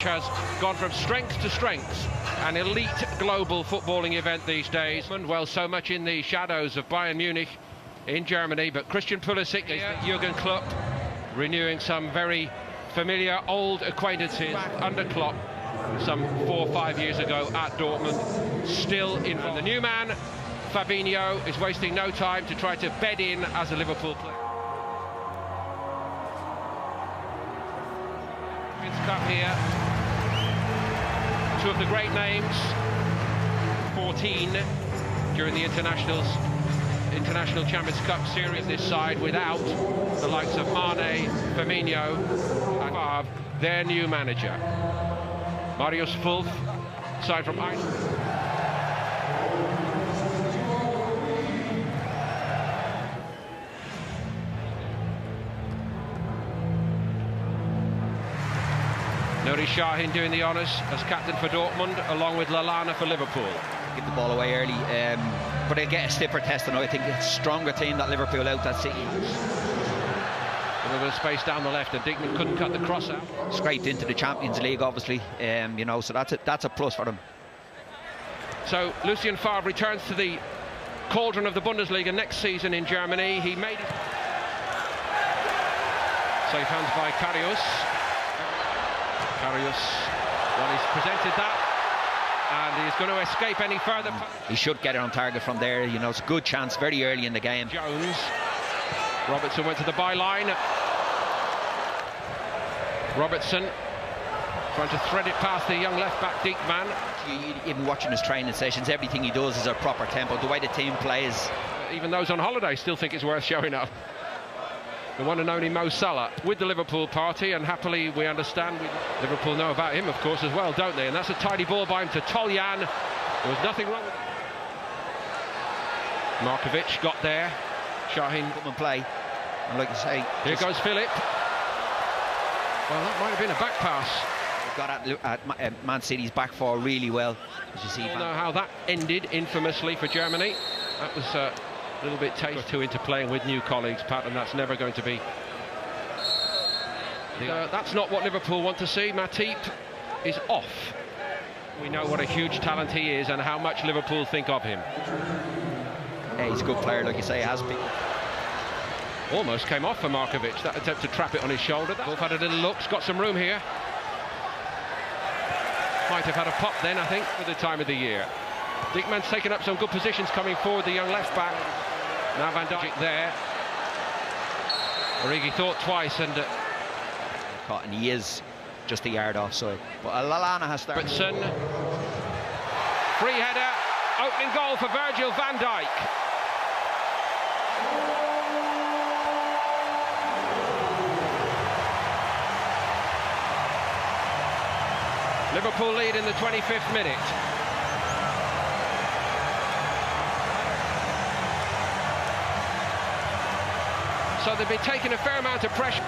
has gone from strength to strength. An elite global footballing event these days. Well, so much in the shadows of Bayern Munich in Germany, but Christian Pulisic is Jurgen Klopp, renewing some very familiar old acquaintances under Klopp some 4 or 5 years ago at Dortmund, still in. The new man, Fabinho, is wasting no time to try to bed in as a Liverpool player. Cup here, two of the great names, 14 during the International Champions Cup series this side, without the likes of Mane, Firmino and Favre, their new manager. Marius Wolf, signed from Iceland. Nuri Sahin doing the honours as captain for Dortmund, along with Lallana for Liverpool. Give the ball away early, but they'll get a stiffer test, and I think it's a stronger team that Liverpool out that City. A little bit of space down the left, and Dickman couldn't cut the cross out. Scraped into the Champions League, obviously, you know, so that's a plus for them. So Lucien Favre returns to the cauldron of the Bundesliga next season in Germany. He made it. Safe hands by Karius. Karius, well, he's presented that, and he's going to escape any further. He should get it on target from there. You know, it's a good chance very early in the game. Jones. Robertson went to the byline. Robertson trying to thread it past the young left-back Diekman. Even watching his training sessions, everything he does is a proper tempo. The way the team plays. Even those on holiday still think it's worth showing up. The one and only Mo Salah with the Liverpool party, and happily we understand Liverpool know about him, of course, as well, don't they? And that's a tidy ball by him to Toljan. There was nothing wrong with it. Markovic got there. Sahin come and play. And like you say, here goes Philip. Well, that might have been a back pass. Got at Man City's back four really well, as you see. I don't know how that ended infamously for Germany. That was a little bit too into playing with new colleagues, Pat, and that's never going to be. That's not what Liverpool want to see. Matip is off. We know what a huge talent he is and how much Liverpool think of him. Yeah, he's a good player, like you say, has been. Almost came off for Markovic, that attempt to trap it on his shoulder. Wolf had a little look, he's got some room here. Might have had a pop then, I think, for the time of the year. Diekman's taken up some good positions coming forward, the young left-back. Now Van Dijk there. Origi thought twice and... caught, and he is just a yard offside. But Lallana has started. Robertson. Free header, opening goal for Virgil van Dijk. Liverpool lead in the 25th minute. So they've been taking a fair amount of pressure.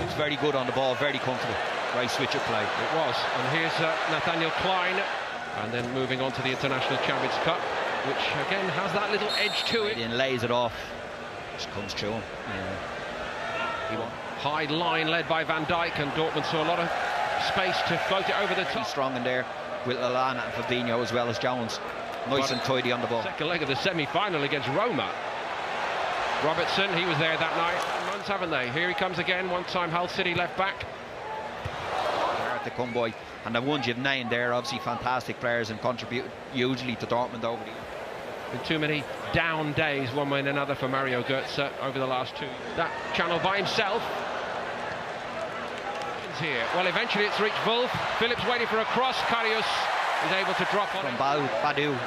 It's very good on the ball, very comfortable. Great switch of play. It was. And here's Nathaniel Klein. And then moving on to the International Champions Cup, which again has that little edge to it. And lays it off. Just comes through him. Yeah. He won. High line led by Van Dijk, and Dortmund saw a lot of space to float it over the top. He's strong in there with Lallana and Fabinho as well as Jones. Nice and tidy on the ball. Second leg of the semi-final against Roma. Robertson, he was there that night. Months, haven't they? Here he comes again, one-time Hull City left-back. Hard to come by. And the ones you've named there, obviously fantastic players and contribute hugely to Dortmund over the years. Been too many down days, one way and another, for Mario Götze over the last two. That channel by himself. Here. Well, eventually it's reached Wolf. Phillips waiting for a cross. Karius is able to drop on from Badu.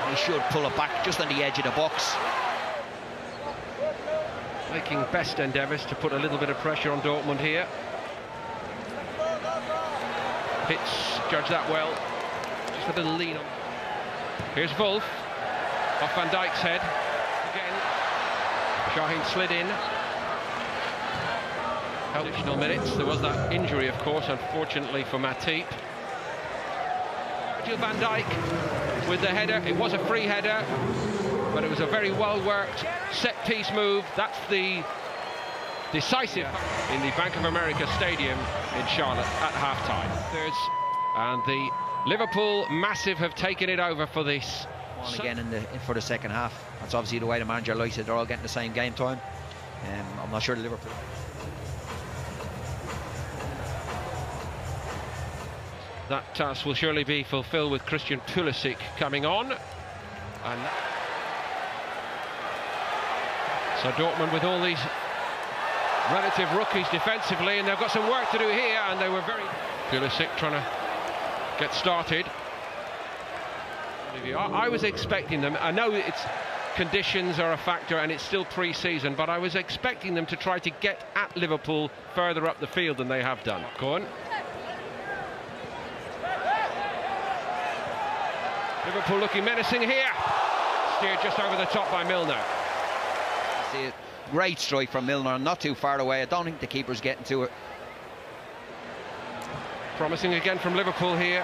He should pull it back just on the edge of the box. Making best endeavours to put a little bit of pressure on Dortmund here. Pitts judged that well. Just a little lean on. Here's Wolf. Off Van Dijk's head. Again. Sahin slid in. Additional minutes. There was that injury, of course, unfortunately for Matip. Virgil van Dijk with the header. It was a free header, but it was a very well-worked set-piece move. That's the decisive in the Bank of America Stadium in Charlotte at half-time. Thirds, and the Liverpool Massive have taken it over for this. On again for the second half. That's obviously the way the manager likes it. They're all getting the same game time. I'm not sure Liverpool. That task will surely be fulfilled with Christian Pulisic coming on. And so Dortmund with all these relative rookies defensively, and they've got some work to do here, and they were very... Pulisic trying to get started. I was expecting them, I know it's conditions are a factor and it's still pre-season, but I was expecting them to try to get at Liverpool further up the field than they have done. Go on. Liverpool looking menacing here. Steered just over the top by Milner. See, great strike from Milner, not too far away. I don't think the keeper's getting to it. Promising again from Liverpool here.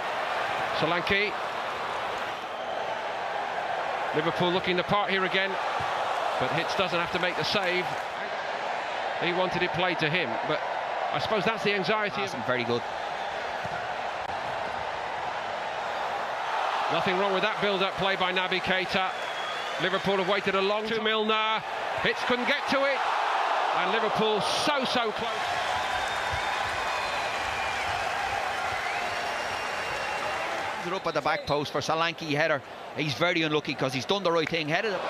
Solanke. Liverpool looking the part here again, but Hitz doesn't have to make the save. He wanted it played to him, but I suppose that's the anxiety. Very good. Nothing wrong with that build-up play by Naby Keita. Liverpool have waited a long time. To Milner. Hitz couldn't get to it, and Liverpool so close. It up at the back post for Solanke header. He's very unlucky because he's done the right thing, headed it.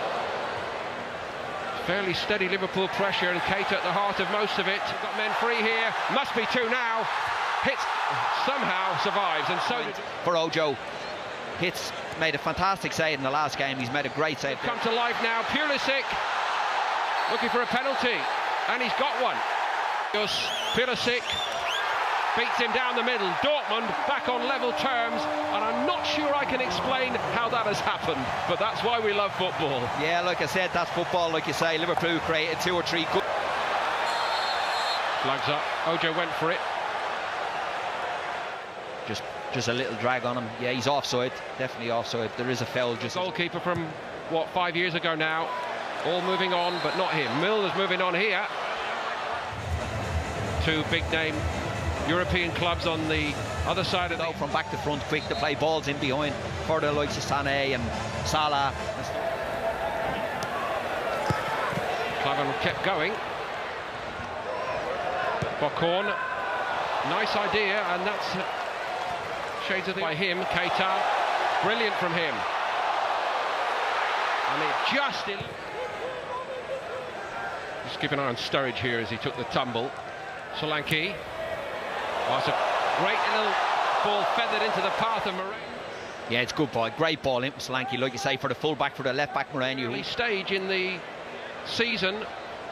Fairly steady Liverpool pressure, and Keita at the heart of most of it. Got men free here, must be two now. Hitz somehow survives, and so did... For Ojo, Hitz made a fantastic save in the last game. He's made a great save. Come to life now, Pulisic looking for a penalty, and he's got one. Pulisic beats him down the middle. Dortmund back on level terms, and I'm not sure I can explain how that has happened, but that's why we love football. Yeah, like I said, that's football, like you say. Liverpool created 2 or 3 good... Flags up, Ojo went for it. Just a little drag on him. Yeah, he's offside, definitely offside. There is a foul. Just goalkeeper from, what, 5 years ago now. All moving on, but not him. Milner's moving on here. 2 big-name European clubs on the other side of the... From back to front quick to play balls in behind for the likes of Sané and Salah. Klavan kept going. Bokorn, nice idea, and that's shades of the... by him. Keita, brilliant from him. And it just... Just keep an eye on Sturridge here as he took the tumble. Solanke. Oh, it's a great little ball feathered into the path of Moreno. Yeah, it's good ball, great ball in Solanke, like you say, for the full-back, for the left-back Moreno. Early stage in the season,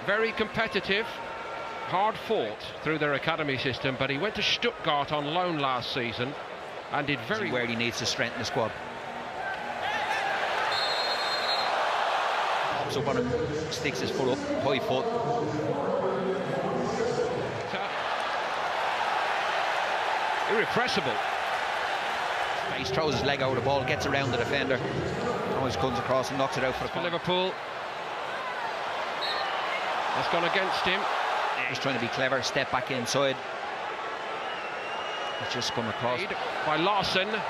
very competitive, hard fought through their academy system, but he went to Stuttgart on loan last season and did very where he needs to strengthen the squad. So one sticks his foot up, high foot. Irrepressible. He throws his leg over the ball, gets around the defender, always comes across and knocks it out for the corner. Liverpool. That's gone against him. He's trying to be clever, step back inside. It's just come across. By Larson. Well,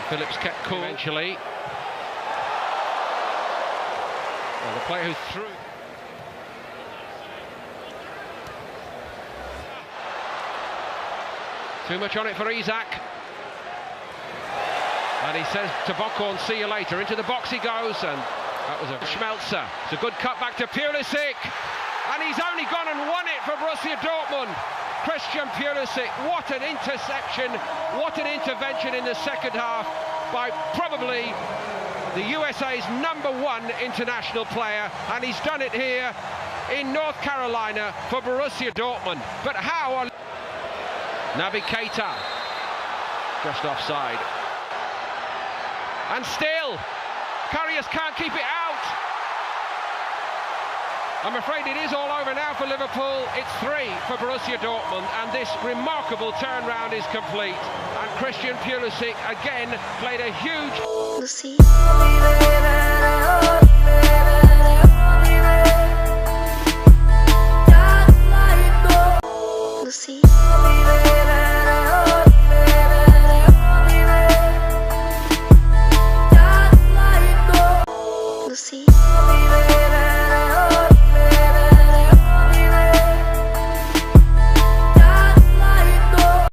Phillips kept cool eventually. Well, the player who threw. Too much on it for Isak. And he says to Bokorn, see you later. Into the box he goes, and that was a Schmelzer. It's a good cut back to Pulisic. And he's only gone and won it for Borussia Dortmund. Christian Pulisic, what an interception, what an intervention in the second half by probably the USA's #1 international player, and he's done it here in North Carolina for Borussia Dortmund. But how are... Naby Keita, just offside. And still, Karius can't keep it out. I'm afraid it is all over now for Liverpool. It's 3 for Borussia Dortmund, and this remarkable turnaround is complete. And Christian Pulisic again played a huge...